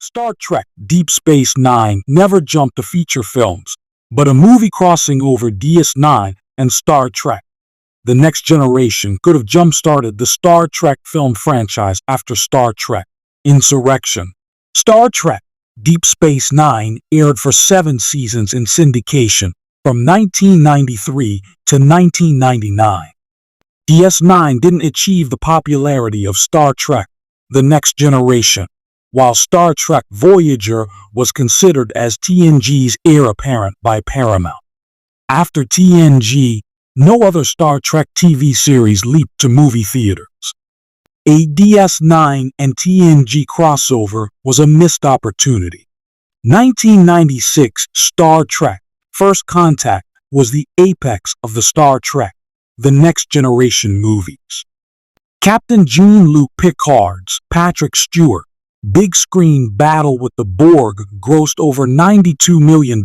Star Trek Deep Space Nine never jumped to feature films, but a movie crossing over DS9 and Star Trek The Next Generation could have jump-started the Star Trek film franchise after Star Trek Insurrection. Star Trek Deep Space Nine aired for 7 seasons in syndication from 1993 to 1999. DS9 didn't achieve the popularity of Star Trek The Next Generation, while Star Trek Voyager was considered as TNG's heir apparent by Paramount. After TNG, no other Star Trek TV series leaped to movie theaters. A DS9 and TNG crossover was a missed opportunity. 1996 Star Trek First Contact was the apex of the Star Trek The Next Generation movies. Captain Jean-Luc Picard's Patrick Stewart big-screen battle with the Borg grossed over $92 million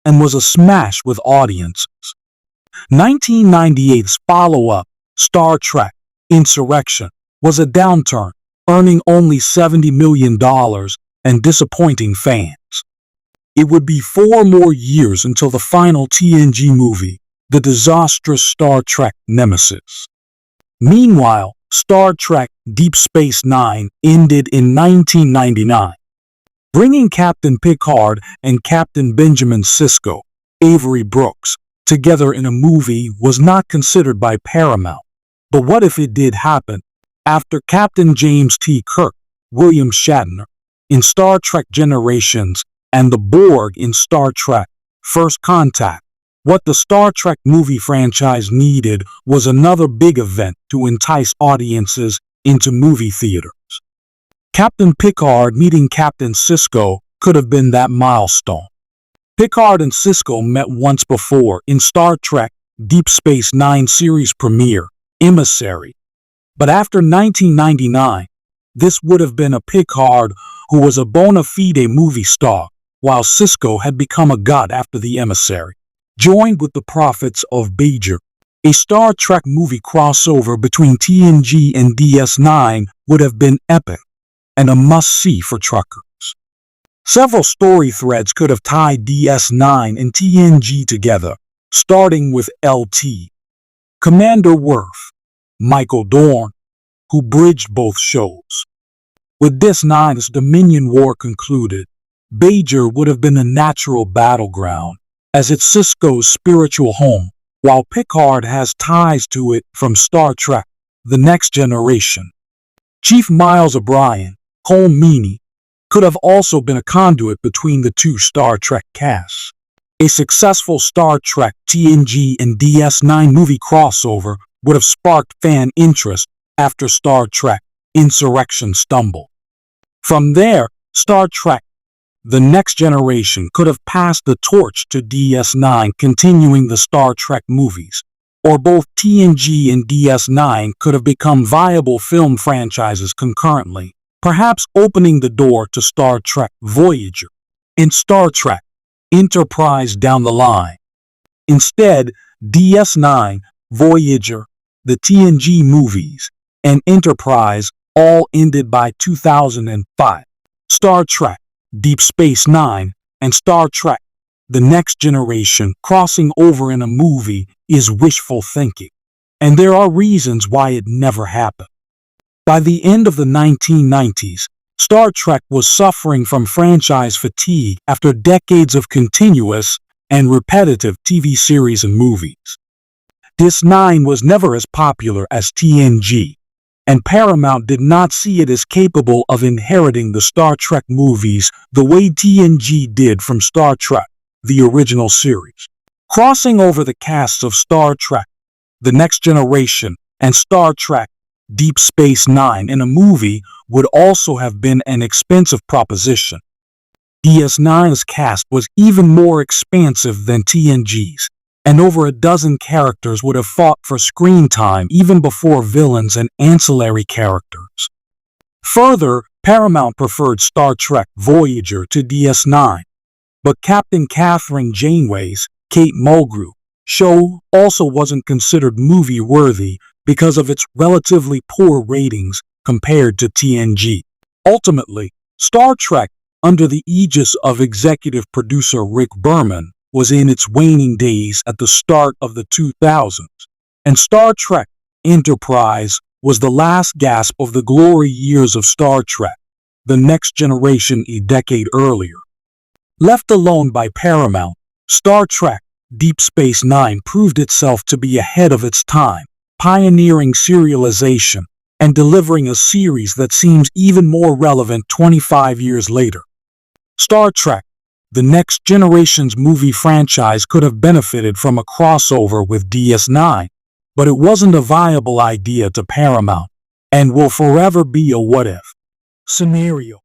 and was a smash with audiences. 1998's follow-up, Star Trek Insurrection, was a downturn, earning only $70 million and disappointing fans. It would be 4 more years until the final TNG movie, the disastrous Star Trek Nemesis. Meanwhile, Star Trek Deep Space Nine ended in 1999. Bringing Captain Picard and Captain Benjamin Sisko, Avery Brooks, together in a movie was not considered by Paramount. But what if it did happen? After Captain James T. Kirk, William Shatner, in Star Trek Generations, and the Borg in Star Trek First Contact, what the Star Trek movie franchise needed was another big event to entice audiences into movie theaters. Captain Picard meeting Captain Sisko could have been that milestone. Picard and Sisko met once before in Star Trek Deep Space Nine series premiere, Emissary. But after 1999, this would have been a Picard who was a bona fide movie star, while Sisko had become a god after the Emissary. Joined with the Prophets of Bajor, a Star Trek movie crossover between TNG and DS9 would have been epic and a must-see for truckers. Several story threads could have tied DS9 and TNG together, starting with LT. Commander Worf, Michael Dorn, who bridged both shows. With DS9's Dominion War concluded, Bajor would have been a natural battleground, as it's Sisko's spiritual home, while Picard has ties to it from Star Trek The Next Generation. Chief Miles O'Brien, Cole Meany, could have also been a conduit between the two Star Trek casts. A successful Star Trek TNG and DS9 movie crossover would have sparked fan interest after Star Trek Insurrection stumbled. From there, Star Trek The Next Generation could have passed the torch to DS9, continuing the Star Trek movies, or both TNG and DS9 could have become viable film franchises concurrently, perhaps opening the door to Star Trek Voyager and Star Trek Enterprise down the line. Instead, DS9, Voyager, the TNG movies, and Enterprise all ended by 2005. Star Trek Deep Space Nine and Star Trek The Next Generation crossing over in a movie is wishful thinking, and there are reasons why it never happened. By the end of the 1990s, Star Trek was suffering from franchise fatigue after decades of continuous and repetitive TV series and movies. DS9 was never as popular as TNG, and Paramount did not see it as capable of inheriting the Star Trek movies the way TNG did from Star Trek, the original series. Crossing over the casts of Star Trek The Next Generation and Star Trek Deep Space Nine in a movie would also have been an expensive proposition. DS9's cast was even more expansive than TNG's, and over a dozen characters would have fought for screen time even before villains and ancillary characters. Further, Paramount preferred Star Trek Voyager to DS9, but Captain Catherine Janeway's Kate Mulgrew show also wasn't considered movie-worthy because of its relatively poor ratings compared to TNG. Ultimately, Star Trek, under the aegis of executive producer Rick Berman, was in its waning days at the start of the 2000s, and Star Trek Enterprise was the last gasp of the glory years of Star Trek, The Next Generation a decade earlier. Left alone by Paramount, Star Trek Deep Space Nine proved itself to be ahead of its time, pioneering serialization and delivering a series that seems even more relevant 25 years later. Star Trek The Next Generation's movie franchise could have benefited from a crossover with DS9, but it wasn't a viable idea to Paramount and will forever be a what-if scenario.